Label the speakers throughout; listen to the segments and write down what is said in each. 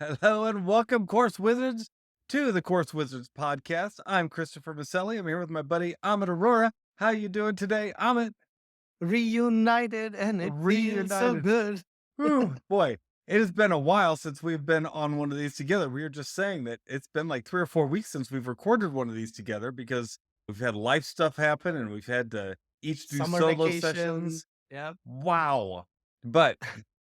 Speaker 1: Hello and welcome, Course Wizards, to the Course Wizards podcast. I'm Christopher Maselli. I'm here with my buddy Amit Aurora. How you doing today, Amit?
Speaker 2: Reunited and it feels so
Speaker 1: Reunited.
Speaker 2: good.
Speaker 1: Whew, boy, it has been a while since we've been on one of these together. We were just saying that it's been like 3 or 4 weeks since we've recorded one of these together because we've had life stuff happen and we've had to each do
Speaker 2: Summer
Speaker 1: solo
Speaker 2: vacation.
Speaker 1: sessions.
Speaker 2: Yeah.
Speaker 1: Wow. But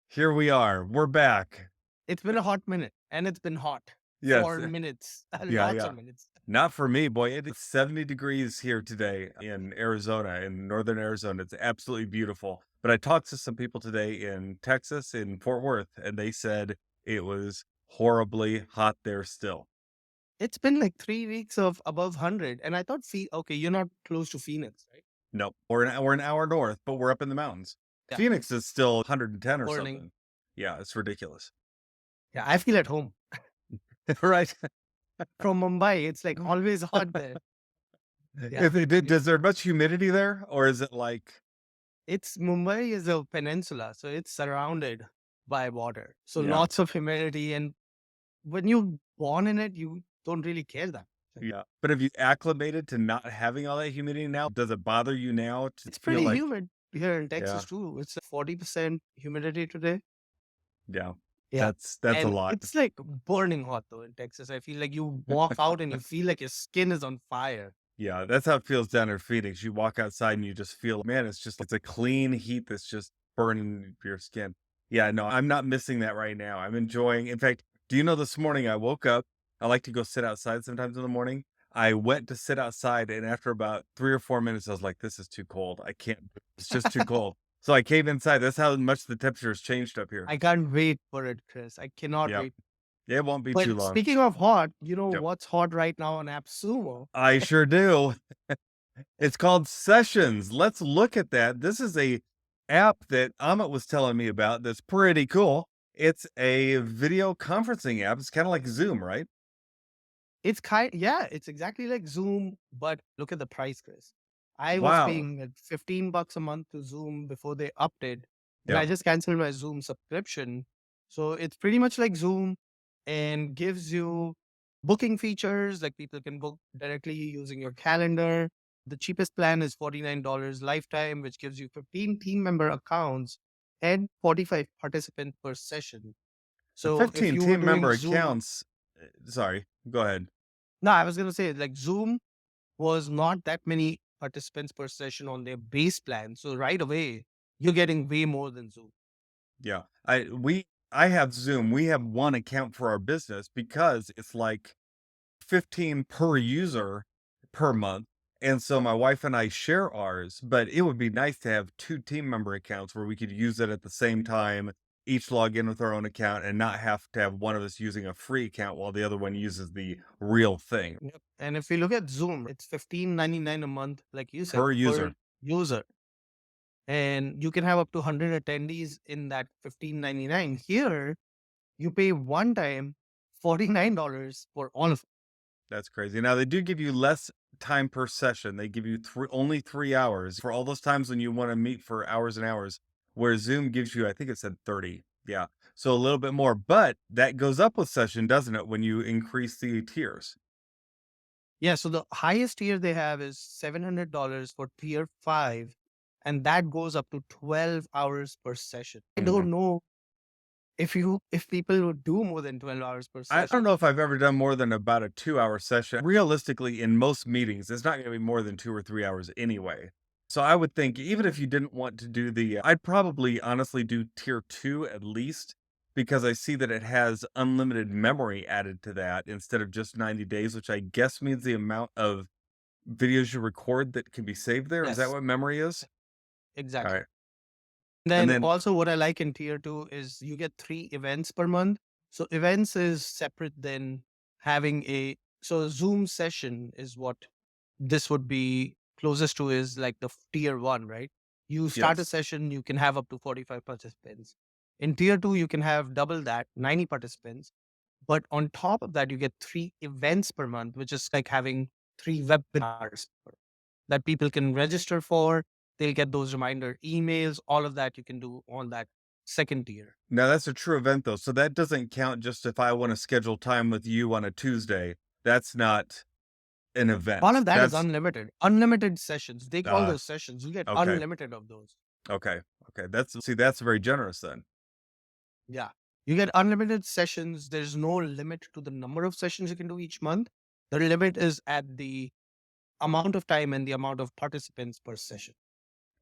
Speaker 1: here we are. We're back.
Speaker 2: It's been a hot minute and it's been hot
Speaker 1: Yes.
Speaker 2: for minutes,
Speaker 1: Yeah,
Speaker 2: lots
Speaker 1: yeah.
Speaker 2: of minutes.
Speaker 1: Not for me, boy. It is 70 degrees here today in Arizona, in northern Arizona. It's absolutely beautiful. But I talked to some people today in Texas, in Fort Worth, and they said it was horribly hot there still.
Speaker 2: It's been like 3 weeks of above 100. And I thought, okay, you're not close to Phoenix, right?
Speaker 1: Nope. We're an hour north, but we're up in the mountains.
Speaker 2: Yeah.
Speaker 1: Phoenix is still 110 or
Speaker 2: Burning.
Speaker 1: something. Yeah, it's ridiculous.
Speaker 2: Yeah. I feel at home.
Speaker 1: Right.
Speaker 2: From Mumbai, it's like always hot there. Yeah.
Speaker 1: If they did, does there much humidity there? Or is it like,
Speaker 2: Mumbai is a peninsula, so it's surrounded by water. So
Speaker 1: yeah,
Speaker 2: lots of humidity. And when you're born in it, you don't really care that.
Speaker 1: yeah. But have you acclimated to not having all that humidity now? Does it bother you now to
Speaker 2: It's
Speaker 1: feel
Speaker 2: pretty
Speaker 1: like,
Speaker 2: humid here in
Speaker 1: yeah,
Speaker 2: Texas too. It's 40% humidity today.
Speaker 1: yeah,
Speaker 2: Yeah.
Speaker 1: that's a
Speaker 2: And
Speaker 1: lot.
Speaker 2: it's like burning hot though in Texas. I feel like you walk out and you feel like your skin is on fire.
Speaker 1: Yeah, that's how it feels down in Phoenix. You walk outside and you just feel, man, it's a clean heat that's just burning your skin. Yeah, no, I'm not missing that right now. I'm enjoying. In fact, do you know this morning I woke up? I like to go sit outside sometimes in the morning. I went to sit outside, and after about 3 or 4 minutes, I was like, "This is too cold. I can't. It's just too cold." So I came inside. That's how much the temperature has changed up here.
Speaker 2: I can't wait for it, Chris. I cannot
Speaker 1: Yeah,
Speaker 2: wait.
Speaker 1: it won't be too
Speaker 2: But
Speaker 1: long.
Speaker 2: speaking of hot, you know
Speaker 1: Yep,
Speaker 2: what's hot right now on Appsumo?
Speaker 1: I sure do. It's called Sessions. Let's look at that. This is a app that Amit was telling me about that's pretty cool. It's a video conferencing app. It's kind of like Zoom, right?
Speaker 2: Yeah, it's exactly like Zoom, but look at the price, Chris. I was
Speaker 1: Wow.
Speaker 2: paying like $15 a month to Zoom before they upped it, and
Speaker 1: Yeah.
Speaker 2: I just canceled my Zoom subscription. So it's pretty much like Zoom and gives you booking features, like people can book directly using your calendar. The cheapest plan is $49 lifetime, which gives you 15 team member accounts and 45 participants per session.
Speaker 1: The
Speaker 2: So if
Speaker 1: 15
Speaker 2: you were
Speaker 1: team
Speaker 2: doing
Speaker 1: member
Speaker 2: Zoom,
Speaker 1: accounts. Sorry, go ahead.
Speaker 2: no, I was going to say like Zoom was not that many participants per session on their base plan. So right away, you're getting way more than Zoom.
Speaker 1: Yeah. I have Zoom. We have one account for our business because it's like 15 per user per month. And so my wife and I share ours, but it would be nice to have two team member accounts where we could use it at the same time, each log in with our own account and not have to have one of us using a free account while the other one uses the real thing
Speaker 2: Yep. And if you look at Zoom, it's 15.99 a month, like you said,
Speaker 1: per
Speaker 2: per
Speaker 1: user.
Speaker 2: user. And you can have up to 100 attendees in that 15.99. Here, you pay one time $49 for all of it.
Speaker 1: That's crazy. Now they do give you less time per session. They give you only 3 hours for all those times when you want to meet for hours and hours, where Zoom gives you, I think it said 30. Yeah. So a little bit more, but that goes up with session, doesn't it? When you increase the tiers.
Speaker 2: Yeah, so the highest tier they have is $700 for tier 5, and that goes up to 12 hours per session. I
Speaker 1: Mhm.
Speaker 2: don't know if people would do more than 12 hours per
Speaker 1: I don't
Speaker 2: session.
Speaker 1: know if I've ever done more than about a 2 hour session. Realistically, in most meetings, it's not going to be more than 2 or 3 hours anyway. So I would think even if you didn't want to do I'd probably honestly do tier two at least because I see that it has unlimited memory added to that instead of just 90 days, which I guess means the amount of videos you record that can be saved there. Is that
Speaker 2: Yes,
Speaker 1: what memory is? All
Speaker 2: exactly.
Speaker 1: right. And
Speaker 2: Then
Speaker 1: then,
Speaker 2: also what I like in tier 2 is you get 3 events per month. So events is separate than having so Zoom session is what this would be closest to, is like the tier 1, right? You start a
Speaker 1: yes.
Speaker 2: session, you can have up to 45 participants. In tier 2, you can have double that, 90 participants. But on top of that, you get 3 events per month, which is like having 3 webinars that people can register for. They'll get those reminder emails, all of that you can do on that second tier.
Speaker 1: Now that's a true event though, so that doesn't count just if I wanna schedule time with you on a Tuesday. That's not an
Speaker 2: All
Speaker 1: event.
Speaker 2: of that is
Speaker 1: That's
Speaker 2: unlimited. Unlimited sessions. They call
Speaker 1: uh,
Speaker 2: those sessions. You get
Speaker 1: okay,
Speaker 2: unlimited of those.
Speaker 1: okay, okay. That's very generous then.
Speaker 2: Yeah. You get unlimited sessions. There's no limit to the number of sessions you can do each month. The limit is at the amount of time and the amount of participants per session.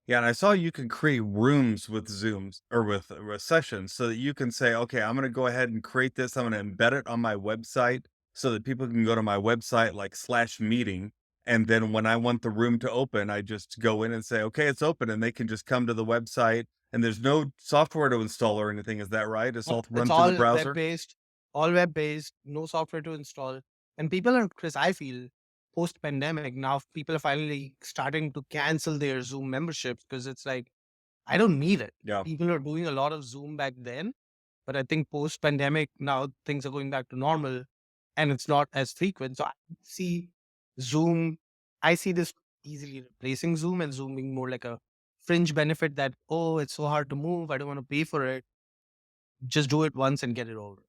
Speaker 1: Yeah, and I saw you can create rooms with Zooms or with sessions so that you can say, okay, I'm going to go ahead and create this. I'm going to embed it on my website so that people can go to my website like slash meeting. And then when I want the room to open, I just go in and say, okay, it's open. And they can just come to the website and there's no software to install or anything. Is that right? It's all
Speaker 2: It's
Speaker 1: run through the browser.
Speaker 2: all web based, no software to install. And people are, Chris, I feel post pandemic, now people are finally starting to cancel their Zoom memberships because it's like, I don't need it.
Speaker 1: Yeah.
Speaker 2: People are doing a lot of Zoom back then, but I think post pandemic, now things are going back to normal and it's not as frequent. So I see Zoom, I see this easily replacing Zoom and Zoom being more like a fringe benefit that, oh, it's so hard to move. I don't want to pay for it. Just do it once and get it over.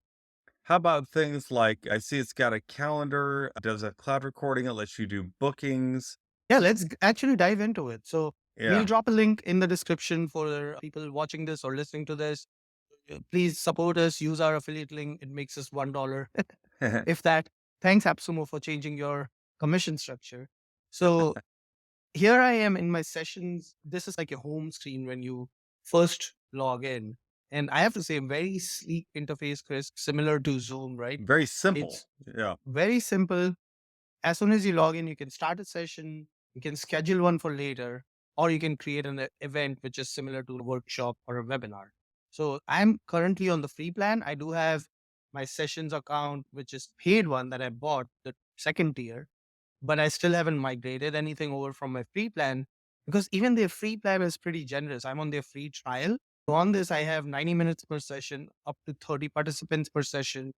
Speaker 1: How about things like I see it's got a calendar, does a cloud recording, it lets you do bookings.
Speaker 2: Yeah, let's actually dive into it. So we'll
Speaker 1: Yeah.
Speaker 2: drop a link in the description for people watching this or listening to this. Please support us, use our affiliate link. It makes us $1. If that, thanks Appsumo for changing your commission structure. So here I am in my sessions. This is like a home screen when you first log in. And I have to say, very sleek interface, Chris, similar to Zoom, right?
Speaker 1: Very simple.
Speaker 2: It's
Speaker 1: Yeah.
Speaker 2: very simple. As soon as you log in, you can start a session, you can schedule one for later, or you can create an event which is similar to a workshop or a webinar. So I'm currently on the free plan. I do have my sessions account, which is paid one that I bought, the second tier, but I still haven't migrated anything over from my free plan because even their free plan is pretty generous. I'm on their free trial. So on this, I have 90 minutes per session, up to 30 participants per session,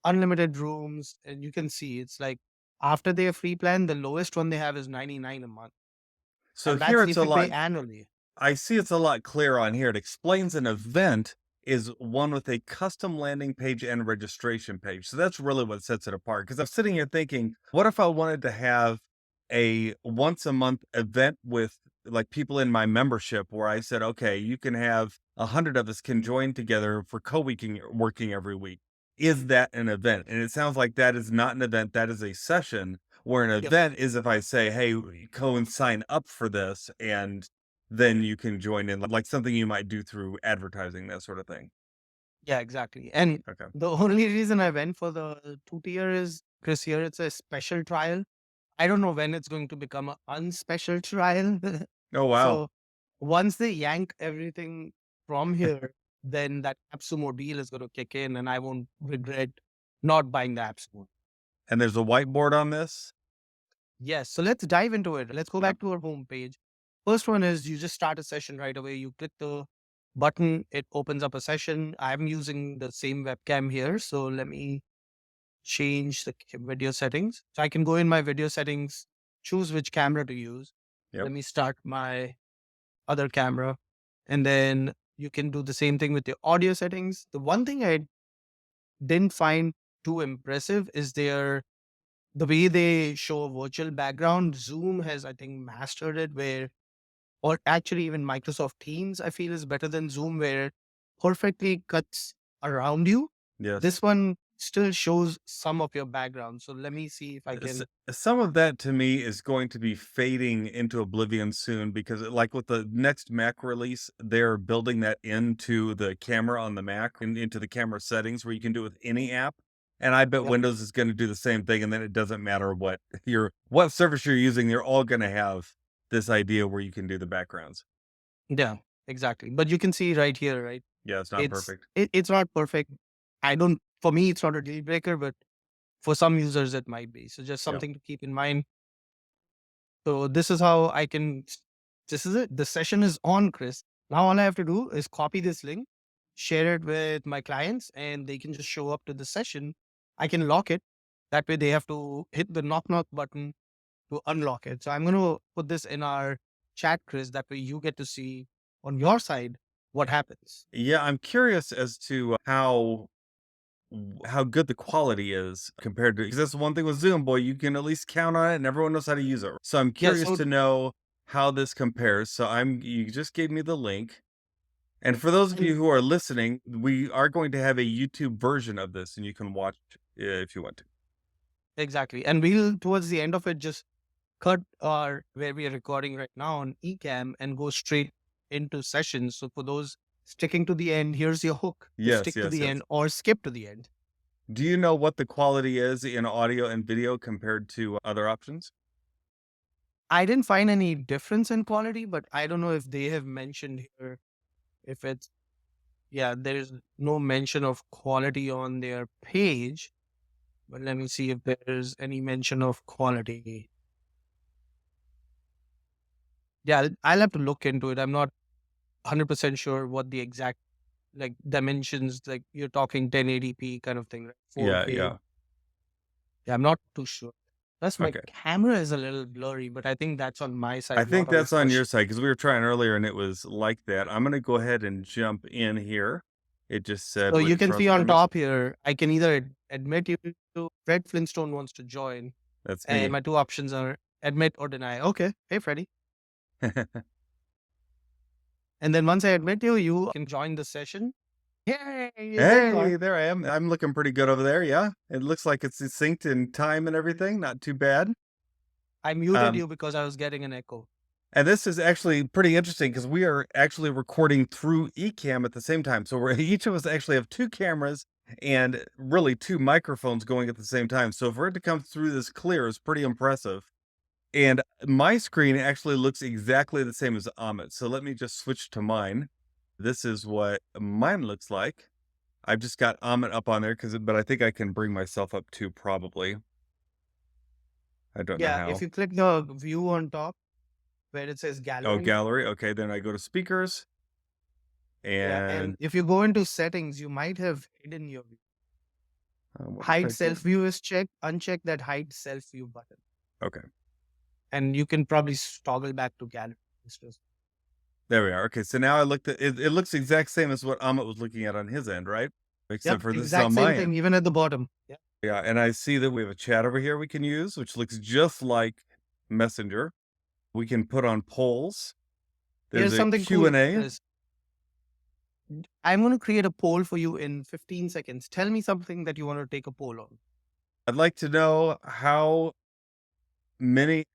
Speaker 2: unlimited rooms. And you can see it's like after their free plan, the lowest one they have is 99 a month.
Speaker 1: So
Speaker 2: And
Speaker 1: here
Speaker 2: that's
Speaker 1: it's
Speaker 2: if
Speaker 1: a
Speaker 2: you pay
Speaker 1: lot
Speaker 2: annually.
Speaker 1: I see it's a lot clearer on here. It explains an event is one with a custom landing page and registration page. So that's really what sets it apart. Because I'm sitting here thinking, what if I wanted to have a once a month event with like people in my membership where I said, okay, you can have 100 of us can join together for working every week. Is that an event? And it sounds like that is not an event. That is a session where an
Speaker 2: Yep.
Speaker 1: event is if I say, hey, go and sign up for this and then you can join in, like something you might do through advertising, that sort of thing.
Speaker 2: Yeah, exactly. And
Speaker 1: Okay.
Speaker 2: the only reason I went for the two tier is because here it's a special trial. I don't know when it's going to become an unspecial trial.
Speaker 1: Oh, wow.
Speaker 2: So once they yank everything from here, then that AppSumo deal is going to kick in and I won't regret not buying the AppSumo.
Speaker 1: And there's a whiteboard on this?
Speaker 2: Yes. So let's dive into it. Let's go
Speaker 1: Yep.
Speaker 2: back to our homepage. First one is you just start a session right away. You click the button, it opens up a session. I'm using the same webcam here. So let me change the video settings. So I can go in my video settings, choose which camera to use.
Speaker 1: Yep.
Speaker 2: Let me start my other camera. And then you can do the same thing with the audio settings. The one thing I didn't find too impressive is the way they show a virtual background. Zoom has, I think, mastered it where, or actually even Microsoft Teams, I feel is better than Zoom where it perfectly cuts around you.
Speaker 1: Yes.
Speaker 2: This one still shows some of your background. So let me see if I
Speaker 1: S
Speaker 2: can.
Speaker 1: Some of that to me is going to be fading into oblivion soon because like with the next Mac release, they're building that into the camera on the Mac and into the camera settings where you can do it with any app. And I bet
Speaker 2: Yep.
Speaker 1: Windows is going to do the same thing. And then it doesn't matter what service you're using, they're all going to have this idea where you can do the backgrounds.
Speaker 2: Yeah, exactly. But you can see right here, right?
Speaker 1: Yeah, it's not perfect.
Speaker 2: It's not perfect. I don't, for me, it's not a deal breaker, but for some users, it might be. So just
Speaker 1: Yeah.
Speaker 2: something to keep in mind. So this is how I can, this is it. The session is on, Chris. Now all I have to do is copy this link, share it with my clients, and they can just show up to the session. I can lock it. That way they have to hit the knock knock button to unlock it. So I'm going to put this in our chat, Chris. That way you get to see on your side what happens.
Speaker 1: Yeah, I'm curious as to how good the quality is compared to, because that's one thing with Zoom, boy, you can at least count on it and everyone knows how to use it. So I'm
Speaker 2: Yeah,
Speaker 1: curious
Speaker 2: so
Speaker 1: to know how this compares. So you just gave me the link. And for those of you
Speaker 2: and
Speaker 1: who are listening, we are going to have a YouTube version of this and you can watch if you want to.
Speaker 2: exactly. And we'll towards the end of it just cut our where we are recording right now on eCamm and go straight into sessions. So for those sticking to the end, here's your hook to
Speaker 1: Yes,
Speaker 2: stick to
Speaker 1: yes,
Speaker 2: the
Speaker 1: yes.
Speaker 2: end or skip to the end.
Speaker 1: Do you know what the quality is in audio and video compared to other options?
Speaker 2: I didn't find any difference in quality, but I don't know if they have mentioned here if it's yeah, there is no mention of quality on their page. But let me see if there is any mention of quality. Yeah, I'll have to look into it. I'm not 100% sure what the exact like dimensions, like you're talking 1080p kind of thing, right?
Speaker 1: Yeah,
Speaker 2: 4K.
Speaker 1: yeah.
Speaker 2: Yeah, I'm not too sure. Plus, my
Speaker 1: Okay.
Speaker 2: camera is a little blurry, but I think that's on my
Speaker 1: I
Speaker 2: side, not
Speaker 1: think
Speaker 2: on
Speaker 1: that's
Speaker 2: your
Speaker 1: on your
Speaker 2: side.
Speaker 1: side because we were trying earlier and it was like that. I'm gonna go ahead and jump in here. It just said
Speaker 2: So you
Speaker 1: waiting
Speaker 2: can
Speaker 1: for
Speaker 2: see
Speaker 1: other
Speaker 2: on
Speaker 1: members.
Speaker 2: top here, I can either admit you to Fred Flintstone wants to join,
Speaker 1: That's
Speaker 2: and
Speaker 1: me.
Speaker 2: my two options are admit or deny. Okay, hey Freddy. And then once I admit you, you can join the session. Yay! There you
Speaker 1: Hey,
Speaker 2: are.
Speaker 1: there I am. I'm looking pretty good over there. Yeah, it looks like it's synced in time and everything. Not too bad.
Speaker 2: I muted
Speaker 1: Um,
Speaker 2: you because I was getting an echo.
Speaker 1: and this is actually pretty interesting because we are actually recording through eCamm at the same time. So we're each of us actually have two cameras and really two microphones going at the same time. So for it to come through this clear is pretty impressive. And my screen actually looks exactly the same as Amit. So let me just switch to mine. This is what mine looks like. I've just got Amit up on there but I think I can bring myself up too, probably. I don't know
Speaker 2: Yeah, if
Speaker 1: how.
Speaker 2: you click the view on top where it says
Speaker 1: Oh,
Speaker 2: gallery,
Speaker 1: gallery. Okay, then I go to speakers
Speaker 2: yeah, and
Speaker 1: and
Speaker 2: if you go into settings, you might have hidden your view.
Speaker 1: what did I
Speaker 2: Hide
Speaker 1: do?
Speaker 2: self view is checked. Uncheck that hide self view button,
Speaker 1: Okay,
Speaker 2: and you can probably toggle back to gallery. It's just-
Speaker 1: there we are. Okay, so now I looked at it. It looks exact same as what Amit was looking at on his end, right?
Speaker 2: Yep,
Speaker 1: Except for this is
Speaker 2: exact
Speaker 1: on
Speaker 2: same
Speaker 1: my
Speaker 2: thing,
Speaker 1: end.
Speaker 2: even at the bottom. Yeah.
Speaker 1: Yeah, and I see that we have a chat over here we can use, which looks just like Messenger. We can put on polls. There's
Speaker 2: Here's
Speaker 1: a
Speaker 2: something cool about
Speaker 1: Q&A.
Speaker 2: this. I'm going to create a poll for you in 15 seconds. Tell me something that you want to take a poll on.
Speaker 1: I'd like to know how many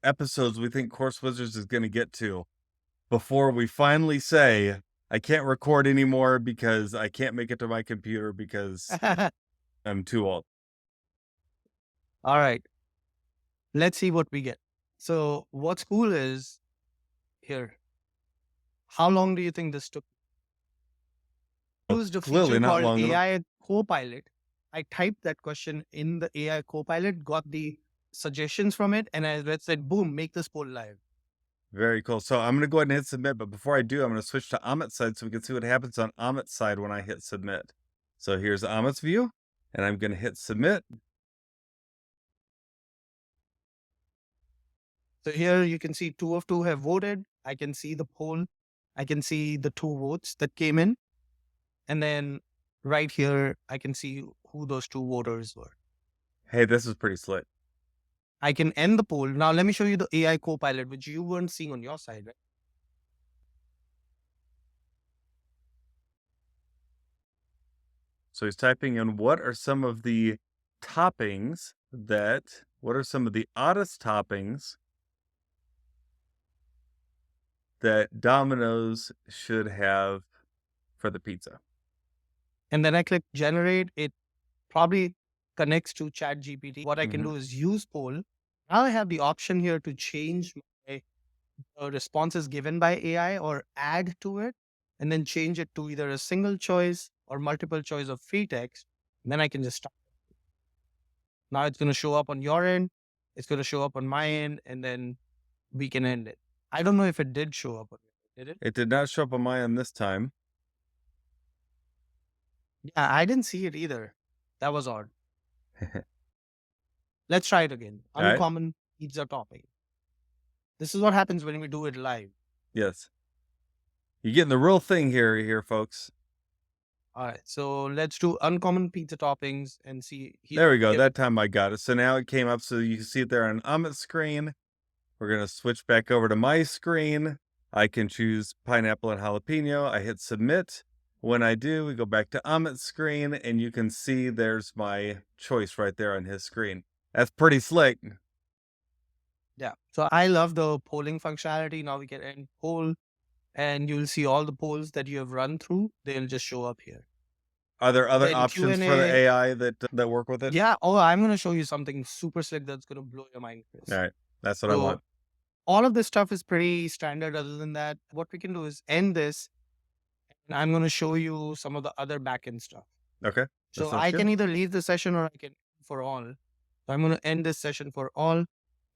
Speaker 1: episodes we think Course Wizards is going to get to before we finally say, I can't record anymore because I can't make it to my computer because I'm too old.
Speaker 2: All right, let's see what we get. So, what's cool is here. How long do you think this took?
Speaker 1: Oh,
Speaker 2: Used a
Speaker 1: clearly
Speaker 2: feature
Speaker 1: not
Speaker 2: called
Speaker 1: long enough.
Speaker 2: AI Copilot. I typed that question in the AI Copilot, got the suggestions from it, and I said, boom, make this poll live.
Speaker 1: Very cool. So I'm going to go ahead and hit submit. But before I do, I'm going to switch to Amit's side so we can see what happens on Amit's side when I hit submit. So here's Amit's view, and I'm going to hit submit.
Speaker 2: So here you can see 2 of 2 have voted. I can see the poll. I can see the 2 votes that came in. And then right here, I can see who those 2 voters were.
Speaker 1: Hey, this is pretty slick.
Speaker 2: I can end the poll. Now, let me show you the AI Copilot, which you weren't seeing on your side, right?
Speaker 1: So he's typing in what are some of the toppings what are some of the oddest toppings that Domino's should have for the pizza?
Speaker 2: And then I click generate. It probably connects to Chat GPT. What I can
Speaker 1: Hmm.
Speaker 2: do is use poll. Now I have the option here to change my responses given by AI or add to it, and then change it to either a single choice or multiple choice of free text. And then I can just start. Now it's going to show up on your end. It's going to show up on my end, and then we can end it. I don't know if it did show up on your end. Did it?
Speaker 1: It did not show up on my end this time.
Speaker 2: Yeah, I didn't see it either. That was odd. Let's try it again.
Speaker 1: All right.
Speaker 2: Uncommon pizza topping. This is what happens when we do it live.
Speaker 1: Yes. You're getting the real thing here, folks.
Speaker 2: All right. So let's do uncommon pizza toppings and see here.
Speaker 1: There we go.
Speaker 2: Give
Speaker 1: That time I got it. So now it came up so you can see it there on Amit's screen. We're gonna switch back over to my screen. I can choose pineapple and jalapeno. I hit submit. When I do, we go back to Amit's screen and you can see there's my choice right there on his screen. That's pretty slick.
Speaker 2: Yeah. So I love the polling functionality. Now we can end poll and you'll see all the polls that you have run through. They'll just show up here.
Speaker 1: Are there other
Speaker 2: Then
Speaker 1: options for the
Speaker 2: Q&A.
Speaker 1: AI that work with it?
Speaker 2: Yeah. Oh, I'm going to show you something super slick that's going to blow your mind,
Speaker 1: All
Speaker 2: Chris.
Speaker 1: right. That's what I
Speaker 2: So
Speaker 1: want.
Speaker 2: all of this stuff is pretty standard. Other than that, what we can do is end this. And I'm going to show you some of the other backend stuff.
Speaker 1: Okay. That
Speaker 2: So
Speaker 1: sounds
Speaker 2: I
Speaker 1: good.
Speaker 2: can either leave the session or I can for all. So I'm going to end this session for all.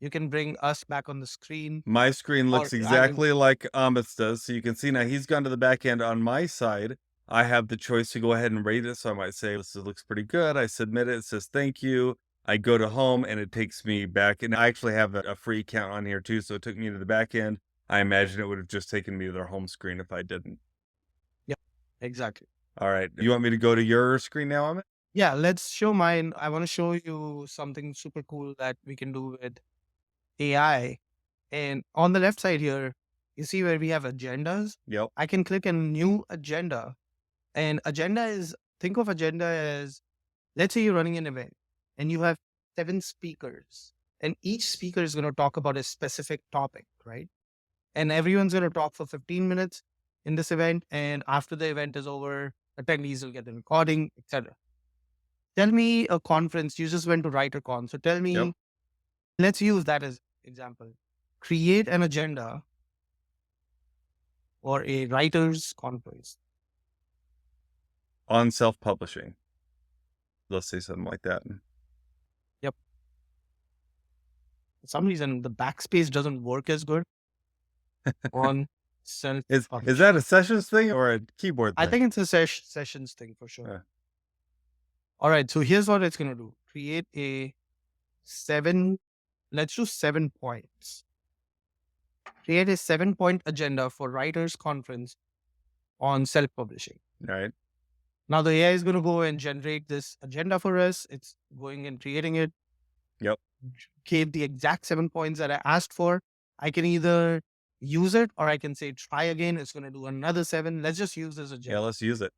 Speaker 2: You can bring us back on the screen
Speaker 1: My screen
Speaker 2: or
Speaker 1: looks
Speaker 2: I can,
Speaker 1: exactly like Amit's does. So you can see now he's gone to the back end on my side. I have the choice to go ahead and rate it. So I might say, this looks pretty good. I submit it. It says, thank you. I go to home and it takes me back. And I actually have a free account on here too. So it took me to the back end. I imagine it would have just taken me to their home screen if I didn't.
Speaker 2: yeah, exactly.
Speaker 1: All right. You want me to go to your screen now, Amit?
Speaker 2: Yeah, let's show mine. I want to show you something super cool that we can do with AI. And on the left side here, you see where we have agendas.
Speaker 1: Yep.
Speaker 2: I can click a new agenda. And agenda is, think of agenda as, let's say you're running an event and you have 7 speakers, and each speaker is going to talk about a specific topic, right? And everyone's going to talk for 15 minutes in this event. And after the event is over, attendees will get the recording, etc. Tell me a conference. You just went to WriterCon. So tell
Speaker 1: Yep.
Speaker 2: me, let's use that as example. Create an agenda for a writers conference.
Speaker 1: On self-publishing. Let's say something like that.
Speaker 2: Yep. For some reason, the backspace doesn't work as good on self.
Speaker 1: Is that a sessions thing or a keyboard
Speaker 2: I
Speaker 1: thing?
Speaker 2: think it's a sessions thing for sure.
Speaker 1: Yeah.
Speaker 2: All right. So here's what it's going to do. Create a 7, let's do 7 points. Create a 7-point agenda for writers conference on self-publishing.
Speaker 1: All right.
Speaker 2: Now the AI is going to go and generate this agenda for us. It's going and creating it.
Speaker 1: Yep.
Speaker 2: Gave the exact 7 points that I asked for. I can either use it or I can say try again. It's going to do another 7. Let's just use this agenda.
Speaker 1: Yeah, let's use it.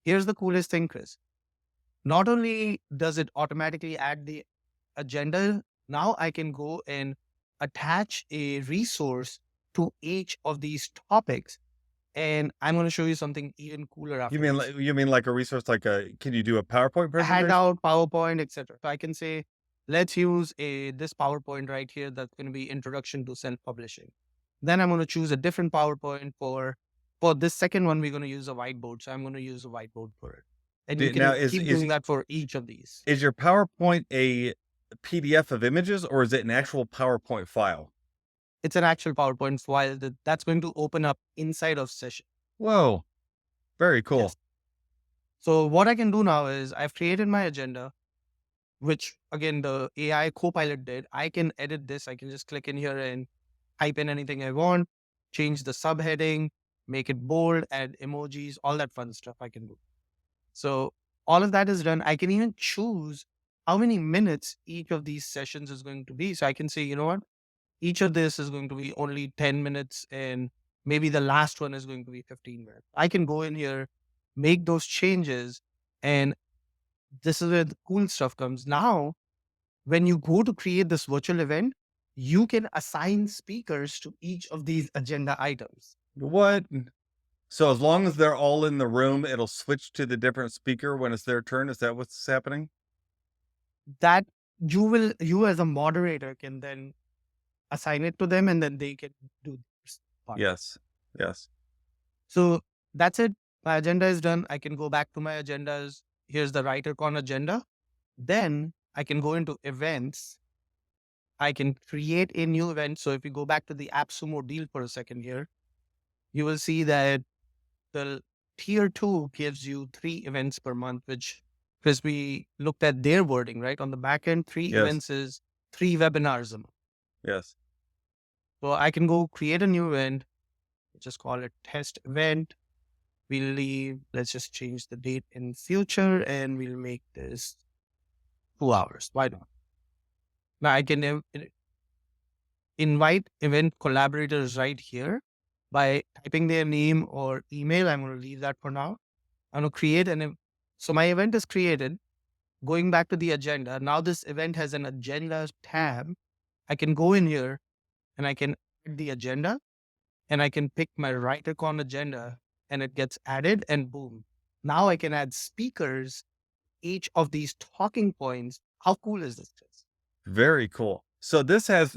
Speaker 2: Here's the coolest thing, Chris. Not only does it automatically add the agenda, now I can go and attach a resource to each of these topics. And I'm going to show you something even cooler after this.
Speaker 1: You mean like a resource like can you do a PowerPoint
Speaker 2: A
Speaker 1: presentation?
Speaker 2: handout, PowerPoint, etc. So I can say, let's use this PowerPoint right here. That's going to be introduction to self-publishing. Then I'm going to choose a different PowerPoint for this second one. We're going to use a whiteboard. So I'm going to use a whiteboard for it. And you
Speaker 1: Now
Speaker 2: can keep doing that for each of these.
Speaker 1: is your PowerPoint a PDF of images or is it an actual PowerPoint file?
Speaker 2: It's an actual PowerPoint file that's going to open up inside of session.
Speaker 1: Whoa. Very cool.
Speaker 2: Yes. So what I can do now is I've created my agenda, which again, the AI Copilot did. I can edit this. I can just click in here and type in anything I want, change the subheading, make it bold, add emojis, all that fun stuff I can do. So all of that is done. I can even choose how many minutes each of these sessions is going to be. So I can say, you know what? Each of this is going to be only 10 minutes and maybe the last one is going to be 15 minutes. I can go in here, make those changes, and this is where the cool stuff comes. Now, when you go to create this virtual event, you can assign speakers to each of these agenda items.
Speaker 1: What? So as long as they're all in the room, it'll switch to the different speaker when it's their turn. Is that what's happening?
Speaker 2: That you as a moderator can then assign it to them and then they can do this part.
Speaker 1: Yes. Yes.
Speaker 2: So that's it. My agenda is done. I can go back to my agendas. Here's the WriterCon agenda. Then I can go into events. I can create a new event. So if you go back to the Appsumo deal for a second here, you will see that the tier 2 gives you 3 events per month, which because we looked at their wording, right? On the back end, 3
Speaker 1: Yes.
Speaker 2: events is 3 webinars a month.
Speaker 1: Yes.
Speaker 2: So I can go create a new event, Just call it test event. We'll leave, let's just change the date in future and we'll make this 2 hours. Why not? Now I can invite event collaborators right here by typing their name or email. I'm going to leave that for now. I'm going to create so my event is created. Going back to the agenda, now this event has an agenda tab. I can go in here and I can add the agenda and I can pick my right icon agenda and it gets added and boom. Now I can add speakers, each of these talking points. How cool is this, Chris?
Speaker 1: Very cool. So this has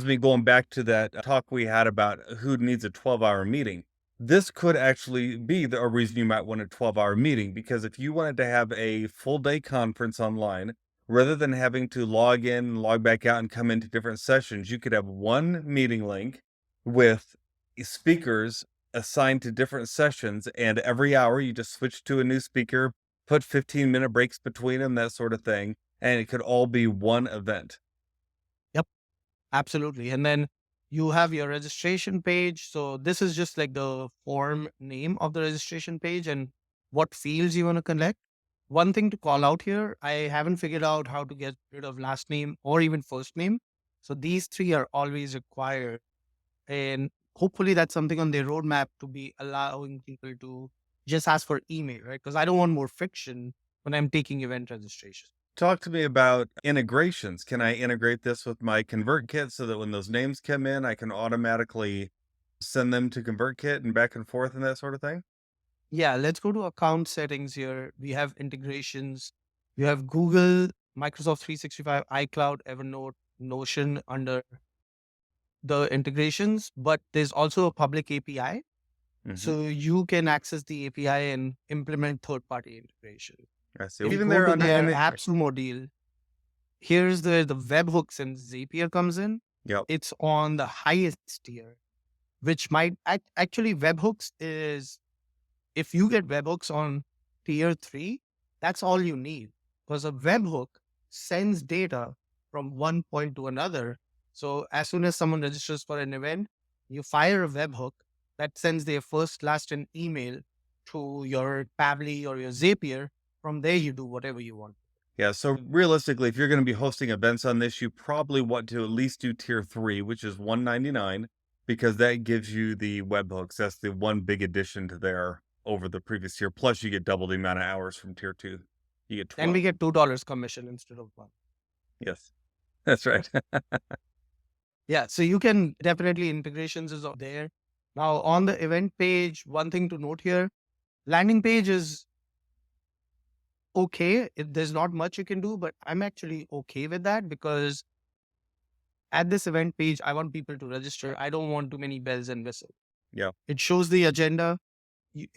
Speaker 1: me going back to that talk we had about who needs a 12-hour meeting. This could actually be a reason you might want a 12-hour meeting, because if you wanted to have a full day conference online, rather than having to log in, log back out, and come into different sessions, you could have one meeting link with speakers assigned to different sessions, and every hour you just switch to a new speaker, put 15-minute breaks between them, that sort of thing, and it could all be one event.
Speaker 2: Yep, absolutely. And then you have your registration page. So this is just like the form name of the registration page and what fields you want to collect. One thing to call out here, I haven't figured out how to get rid of last name or even first name. So these three are always required. And hopefully that's something on their roadmap to be allowing people to just ask for email, right? Because I don't want more friction when I'm taking event registration.
Speaker 1: Talk to me about integrations. Can I integrate this with my ConvertKit so that when those names come in, I can automatically send them to ConvertKit and back and forth and that sort of thing?
Speaker 2: Yeah, let's go to account settings here. We have integrations. You have Google, Microsoft 365, iCloud, Evernote, Notion under the integrations, but there's also a public API.
Speaker 1: Mhm.
Speaker 2: So you can access the API and implement third party integration.
Speaker 1: I see.
Speaker 2: If you
Speaker 1: Even
Speaker 2: go
Speaker 1: there
Speaker 2: to
Speaker 1: on
Speaker 2: their
Speaker 1: and it
Speaker 2: Appsumo deal, here's the webhooks and Zapier comes in.
Speaker 1: Yep.
Speaker 2: It's on the highest tier, which might actually webhooks is if you get webhooks on tier 3, that's all you need because a webhook sends data from one point to another. So as soon as someone registers for an event, you fire a webhook that sends their first, last, and email to your Pabbly or your Zapier. From there, you do whatever you want.
Speaker 1: Yeah, so realistically, if you're gonna be hosting events on this, you probably want to at least do tier 3, which is 199, because that gives you the webhooks. That's the one big addition to there over the previous tier. Plus, you get double the amount of hours from tier 2. You get
Speaker 2: Then we
Speaker 1: 12.
Speaker 2: get $2 commission instead of one.
Speaker 1: Yes, that's right.
Speaker 2: Yeah, so you can definitely integrations is out there. Now on the event page, one thing to note here, landing page is okay. There's not much you can do, but I'm actually okay with that because at this event page, I want people to register. I don't want too many bells and whistles.
Speaker 1: Yeah.
Speaker 2: It shows the agenda.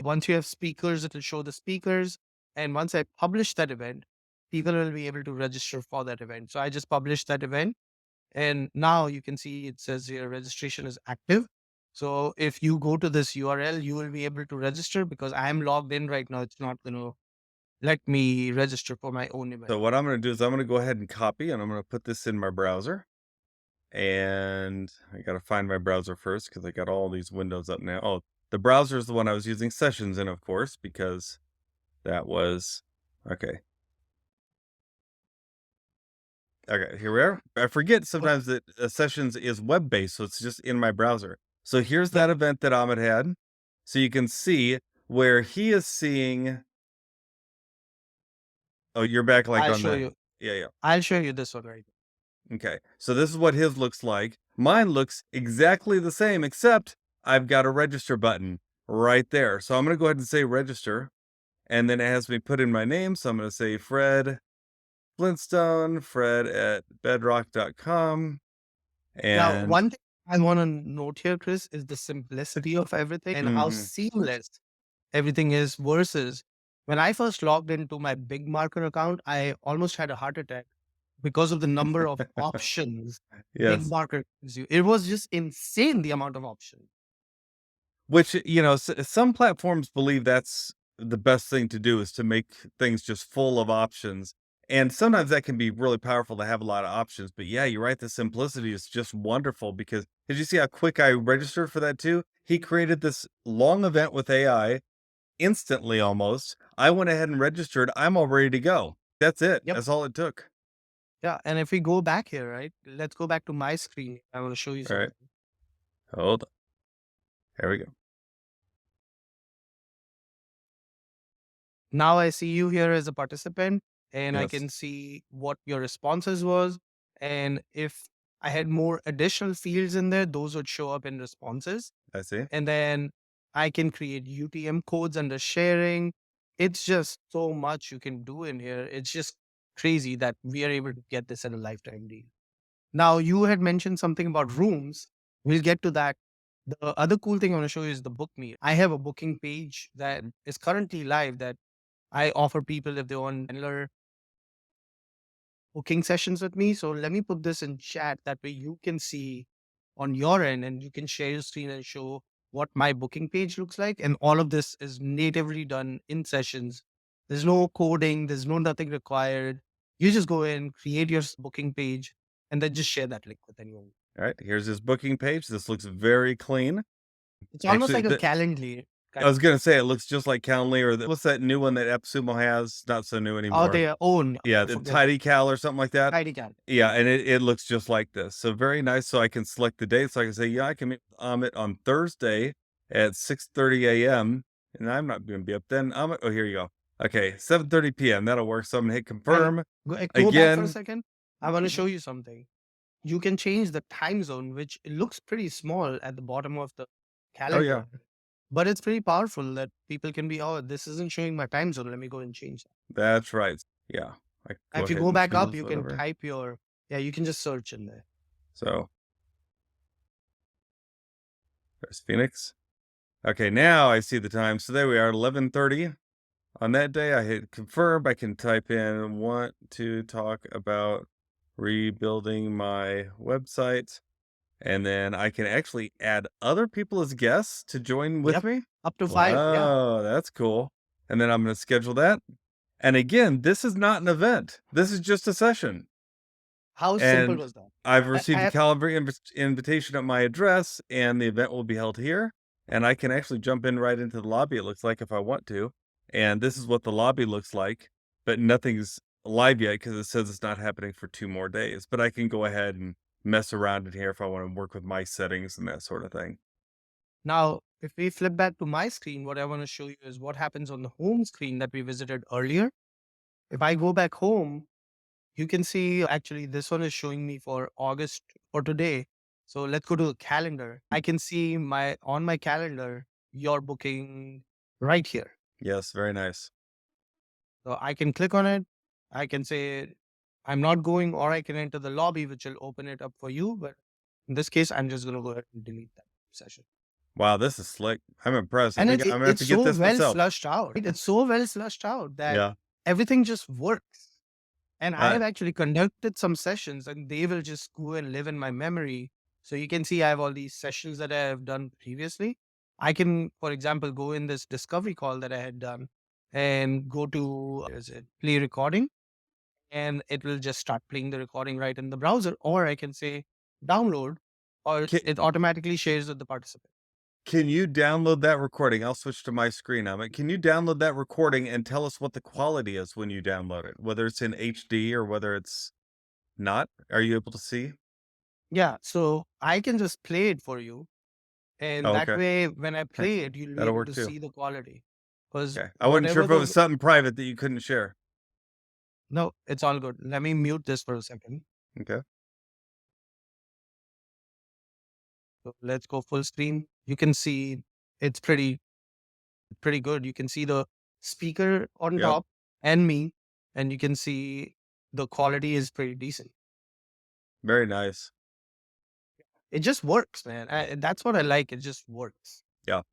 Speaker 2: Once you have speakers, it will show the speakers. And once I publish that event, people will be able to register for that event. So I just published that event. And now you can see it says here registration is active. So if you go to this URL, you will be able to register because I am logged in right now. It's not going to let me register for my own event.
Speaker 1: So what I'm gonna do is I'm gonna go ahead and copy, and I'm gonna put this in my browser. And I gotta find my browser first because I got all these windows up now. Oh, the browser is the one I was using sessions in, of course, because that was okay. Okay, here we are. I forget
Speaker 2: But
Speaker 1: sometimes that sessions is web based, so it's just in my browser. So here's
Speaker 2: yep,
Speaker 1: that event that Ahmed had. So you can see where he is seeing. Oh, you're back like
Speaker 2: I'll
Speaker 1: on
Speaker 2: show
Speaker 1: the.
Speaker 2: you.
Speaker 1: Yeah, yeah.
Speaker 2: I'll show you this one right.
Speaker 1: Okay. So this is what his looks like. Mine looks exactly the same, except I've got a register button right there. So I'm going to go ahead and say register. And then it has me put in my name. So I'm going to say Fred Flintstone, Fred at bedrock.com.
Speaker 2: Now,
Speaker 1: And
Speaker 2: one thing I want to note here, Chris, is the simplicity of everything and how
Speaker 1: mhm,
Speaker 2: seamless everything is versus when I first logged into my big marker account, I almost had a heart attack because of the number of options big
Speaker 1: yes.
Speaker 2: marker gives you. It was just insane the amount of options.
Speaker 1: Which, some platforms believe that's the best thing to do is to make things just full of options. And sometimes that can be really powerful to have a lot of options. But yeah, you're right. The simplicity is just wonderful because Did you see how quick I registered for that too? He created this long event with AI instantly almost. I went ahead and registered. I'm all ready to go. That's it.
Speaker 2: Yep.
Speaker 1: That's all it took.
Speaker 2: Yeah. And if we go back here, right? Let's go back to my screen. I want to show you
Speaker 1: All right.
Speaker 2: something.
Speaker 1: Hold on. There we go.
Speaker 2: Now I see you here as a participant and I
Speaker 1: Yes.
Speaker 2: can see what your responses was. And if I had more additional fields in there, those would show up in responses.
Speaker 1: I see.
Speaker 2: And then I can create UTM codes under sharing. It's just so much you can do in here. It's just crazy that we are able to get this at a lifetime deal. Now, you had mentioned something about rooms. We'll get to that. The other cool thing I want to show you is the book me. I have a booking page that is currently live that I offer people if they want regular booking sessions with me. So let me put this in chat. That way you can see on your end and you can share your screen and show what my booking page looks like. And all of this is natively done in sessions. There's no coding, there's no nothing required. You just go in, create your booking page, and then just share that link with anyone.
Speaker 1: All right. Here's his booking page. This looks very clean.
Speaker 2: It's almost
Speaker 1: Actually,
Speaker 2: like a Calendly
Speaker 1: I
Speaker 2: kind
Speaker 1: was
Speaker 2: of.
Speaker 1: gonna say it looks just like Calendly or what's that new one that Appsumo has? Not so new
Speaker 2: Oh,
Speaker 1: anymore.
Speaker 2: their own.
Speaker 1: Yeah,
Speaker 2: I
Speaker 1: the
Speaker 2: forget.
Speaker 1: Tidy Cal or something like that.
Speaker 2: ID Cal.
Speaker 1: Yeah, and it looks just like this. So very nice. So I can select the date. So I can say, yeah, I can meet with Amit on Thursday at 6:30 a.m. And I'm not gonna be up then. Amit, oh, here you go. Okay, 7:30 p.m. That'll work. So I'm gonna hit
Speaker 2: And
Speaker 1: confirm
Speaker 2: go back for a
Speaker 1: again.
Speaker 2: second. I want to show you something. You can change the time zone, which it looks pretty small at the bottom of the
Speaker 1: Oh yeah,
Speaker 2: calendar, but it's pretty powerful that people can be, oh, this isn't showing my time zone. Let me go and change that.
Speaker 1: that's right. Yeah, I can go
Speaker 2: If you
Speaker 1: ahead
Speaker 2: go
Speaker 1: and
Speaker 2: back up,
Speaker 1: choose
Speaker 2: you can
Speaker 1: whatever.
Speaker 2: type your, yeah, you can just search in there.
Speaker 1: So there's Phoenix. Okay, now I see the time. So there we are, 11:30. On that day, I hit confirm. I can type in want to talk about rebuilding my website. And then I can actually add other people as guests to join with
Speaker 2: Yep.
Speaker 1: me.
Speaker 2: Up to 5. Yeah.
Speaker 1: Wow, that's cool. And then I'm going to schedule that. And again, this is not an event. This is just a session.
Speaker 2: How simple
Speaker 1: And
Speaker 2: was that?
Speaker 1: I've
Speaker 2: I
Speaker 1: received a
Speaker 2: have,
Speaker 1: calendar invitation at my address, and the event will be held here. And I can actually jump in right into the lobby, it looks like, if I want to. And this is what the lobby looks like, but nothing's live yet because it says it's not happening for 2 more days. But I can go ahead and mess around in here if I want to work with my settings and that sort of thing.
Speaker 2: now, if we flip back to my screen, what I want to show you is what happens on the home screen that we visited earlier. If I go back home, you can see actually this one is showing me for August for today. So let's go to the calendar. I can see my on my calendar your booking right here.
Speaker 1: Yes, very nice.
Speaker 2: So I can click on it. I can say I'm not going, or I can enter the lobby, which will open it up for you. But in this case, I'm just gonna go ahead and delete that session.
Speaker 1: Wow, this is slick. I'm impressed. I
Speaker 2: And
Speaker 1: think I'm gonna have
Speaker 2: it's
Speaker 1: to get
Speaker 2: so
Speaker 1: this
Speaker 2: well
Speaker 1: myself.
Speaker 2: flushed out. Right? It's so well flushed out that
Speaker 1: Yeah.
Speaker 2: everything just works. And I
Speaker 1: Uh,
Speaker 2: have actually conducted some sessions and they will just go and live in my memory. So you can see I have all these sessions that I have done previously. I can, for example, go in this discovery call that I had done and go to is it play recording and it will just start playing the recording right in the browser. Or I can say download or
Speaker 1: can,
Speaker 2: it automatically shares with the participant.
Speaker 1: can you download that recording? I'll switch to my screen on it. Can you download that recording and tell us what the quality is when you download it, whether it's in HD or whether it's not? Are you able to see?
Speaker 2: Yeah. So I can just play it for you. And
Speaker 1: Oh,
Speaker 2: that
Speaker 1: okay.
Speaker 2: way, when I
Speaker 1: Okay.
Speaker 2: play it, you'll be
Speaker 1: That'll
Speaker 2: able
Speaker 1: work
Speaker 2: to
Speaker 1: too.
Speaker 2: see the quality. Because
Speaker 1: Okay. I wasn't sure
Speaker 2: whatever
Speaker 1: if it was
Speaker 2: the
Speaker 1: something private that you couldn't share.
Speaker 2: no, it's all good. Let me mute this for a second.
Speaker 1: Okay.
Speaker 2: So let's go full screen. You can see it's pretty good. You can see the speaker on
Speaker 1: Yep.
Speaker 2: top and me, and you can see the quality is pretty decent.
Speaker 1: Very nice.
Speaker 2: It just works, man. That's what I like. It just works.
Speaker 1: Yeah.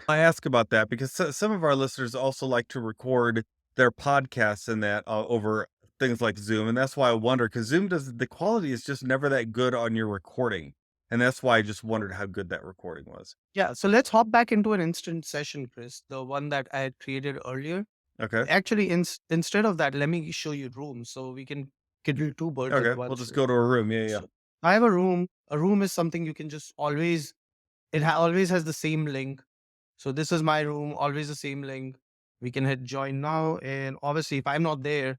Speaker 1: I ask about that because some of our listeners also like to record their podcasts and that over things like Zoom, and that's why I wonder because Zoom does the quality is just never that good on your recording, and that's why I just wondered how good that recording was.
Speaker 2: Yeah. So let's hop back into an instant session, Chris, the one that I had created earlier.
Speaker 1: Okay,
Speaker 2: Actually, instead of that, let me show you rooms so we can kill two birds with
Speaker 1: okay,
Speaker 2: one
Speaker 1: we'll just
Speaker 2: stone.
Speaker 1: go to a room. Yeah, yeah.
Speaker 2: So I have a room. A room is something you can just always, always has the same link. So this is my room, always the same link. We can hit join now. And obviously, if I'm not there,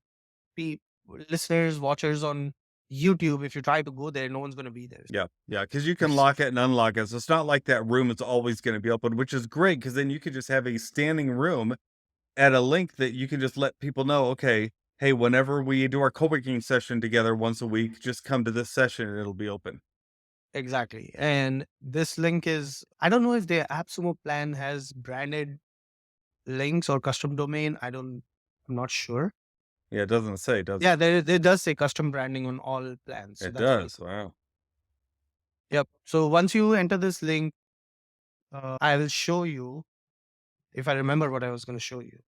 Speaker 2: pe- listeners, watchers on YouTube, if you try to go there, no one's going to be there.
Speaker 1: Yeah, yeah, because you can
Speaker 2: It's
Speaker 1: lock it and unlock it, so it's not like that room is always gonna be open, which is great because then you could just have a standing room at a link that you can just let people know, "Okay, hey, whenever we do our co-working session together once a week, just come to this session and it'll be open."
Speaker 2: exactly. And this link is, I don't know if the Appsumo plan has branded links or custom domain. I'm not sure.
Speaker 1: Yeah, it doesn't say, does
Speaker 2: Yeah,
Speaker 1: it?
Speaker 2: there does say custom branding on all plans. So
Speaker 1: It
Speaker 2: that's pretty
Speaker 1: does,
Speaker 2: cool.
Speaker 1: wow.
Speaker 2: Yep. So once you enter this link, I will show you if I remember what I was going to show you.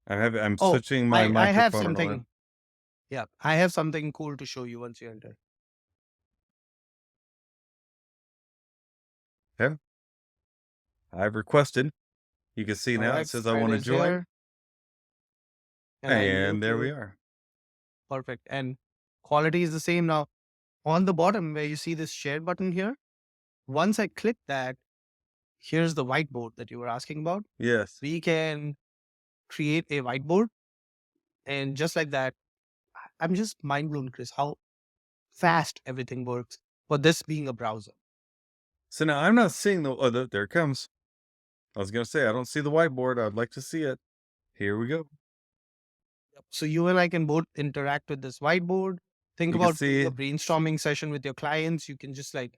Speaker 1: I'm
Speaker 2: Oh,
Speaker 1: switching my
Speaker 2: I have
Speaker 1: microphone around.
Speaker 2: something. Yeah, I have something cool to show you once you enter.
Speaker 1: Yeah, I've requested. You can see
Speaker 2: All
Speaker 1: now it
Speaker 2: right,
Speaker 1: says I
Speaker 2: there it
Speaker 1: wanna
Speaker 2: is
Speaker 1: join,
Speaker 2: here, and I
Speaker 1: and
Speaker 2: mute
Speaker 1: there we
Speaker 2: you.
Speaker 1: are.
Speaker 2: Perfect. And quality is the same now. On the bottom where you see this share button here, once I click that, here's the whiteboard that you were asking about.
Speaker 1: Yes.
Speaker 2: We can create a whiteboard, and just like that, I'm just mind blown, Chris, how fast everything works for this being a browser.
Speaker 1: So now I'm not seeing there it comes. I was gonna say, I don't see the whiteboard, I'd like to see it. Here we go.
Speaker 2: So you and I can both interact with this whiteboard. Think
Speaker 1: You can
Speaker 2: about doing a
Speaker 1: see
Speaker 2: brainstorming session with your clients. You can just like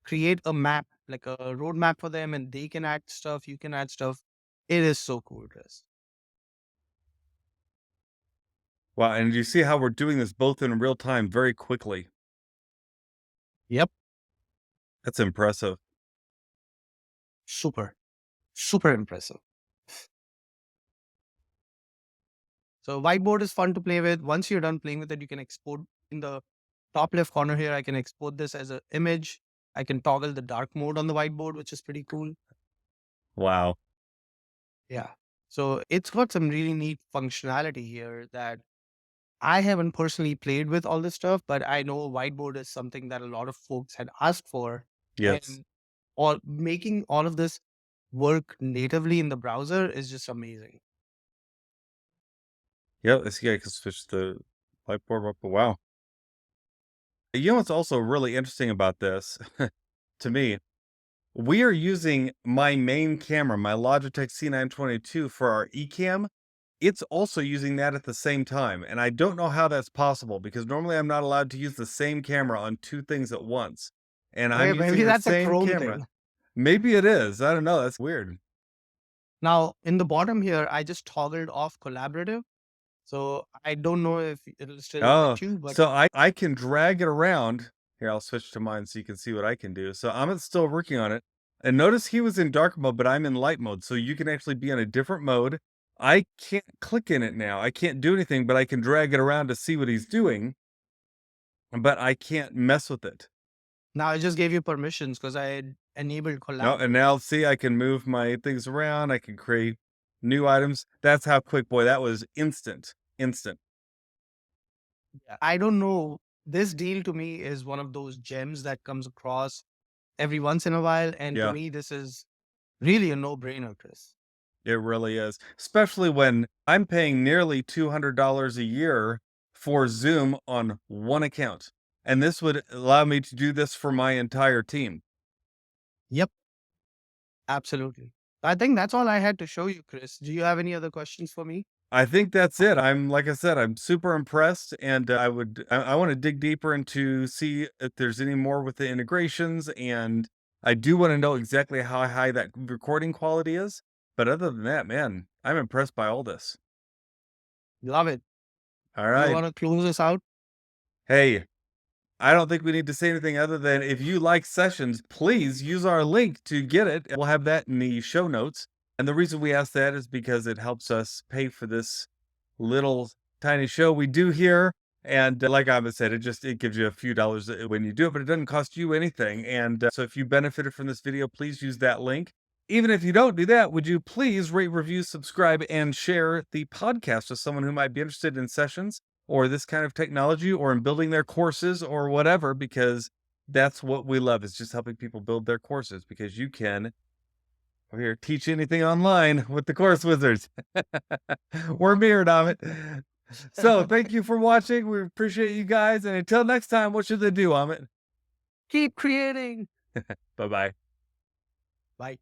Speaker 2: create a map, like a roadmap for them, and they can add stuff. You can add stuff. It is so cool, Chris.
Speaker 1: wow, and you see how we're doing this both in real time very quickly.
Speaker 2: Yep.
Speaker 1: That's impressive.
Speaker 2: Super, super impressive. So whiteboard is fun to play with. Once you're done playing with it, you can export in the top left corner here. I can export this as an image. I can toggle the dark mode on the whiteboard, which is pretty cool.
Speaker 1: Wow.
Speaker 2: Yeah. So it's got some really neat functionality here that I haven't personally played with all this stuff, but I know whiteboard is something that a lot of folks had asked for.
Speaker 1: Yes.
Speaker 2: And all making all of this work natively in the browser is just amazing.
Speaker 1: Yep, I see I can switch the whiteboard up. Wow. You know what's also really interesting about this to me? We are using my main camera, my Logitech C922 for our eCamm. It's also using that at the same time, and I don't know how that's possible because normally I'm not allowed to use the same camera on 2 things at once, and I'm
Speaker 2: Maybe
Speaker 1: using the
Speaker 2: that's a
Speaker 1: same
Speaker 2: Chrome
Speaker 1: camera.
Speaker 2: thing.
Speaker 1: Maybe it is, I don't know, that's weird.
Speaker 2: Now, in the bottom here, I just toggled off collaborative. So I don't know if it'll still
Speaker 1: Oh,
Speaker 2: let you, but
Speaker 1: so I can drag it around. Here, I'll switch to mine so you can see what I can do. So I'm still working on it. And notice he was in dark mode, but I'm in light mode. So you can actually be in a different mode. I can't click in it now. I can't do anything, but I can drag it around to see what he's doing, but I can't mess with it.
Speaker 2: now I just gave you permissions because I had enabled
Speaker 1: No,
Speaker 2: collab.
Speaker 1: and now see, I can move my things around. I can create new items. That's how quick, boy, that was instant. Instant.
Speaker 2: Yeah. I don't know. This deal to me is one of those gems that comes across every once in a while. And to
Speaker 1: Yeah.
Speaker 2: me, this is really a no brainer, Chris.
Speaker 1: It really is, especially when I'm paying nearly $200 a year for Zoom on one account, and this would allow me to do this for my entire team.
Speaker 2: Yep, absolutely. I think that's all I had to show you, Chris. Do you have any other questions for me?
Speaker 1: I think that's it. I'm like I said, I'm super impressed, and I want to dig deeper into see if there's any more with the integrations, and I do want to know exactly how high that recording quality is. But other than that, man, I'm impressed by all this.
Speaker 2: Love it.
Speaker 1: All
Speaker 2: You
Speaker 1: right,
Speaker 2: want to close us out?
Speaker 1: hey, I don't think we need to say anything other than if you like sessions, please use our link to get it. We'll have that in the show notes. And the reason we ask that is because it helps us pay for this little tiny show we do here. And like I said, it gives you a few dollars when you do it, but it doesn't cost you anything. And so if you benefited from this video, please use that link. Even if you don't do that, would you please rate, review, subscribe, and share the podcast with someone who might be interested in sessions or this kind of technology or in building their courses or whatever, because That's what we love, is just helping people build their courses, because you can over here teach anything online with the course wizards. We're mirrored on it. So thank you for watching. We appreciate you guys. And until next time, what should they do, Amit?
Speaker 2: Keep creating.
Speaker 1: Bye bye.
Speaker 2: Bye.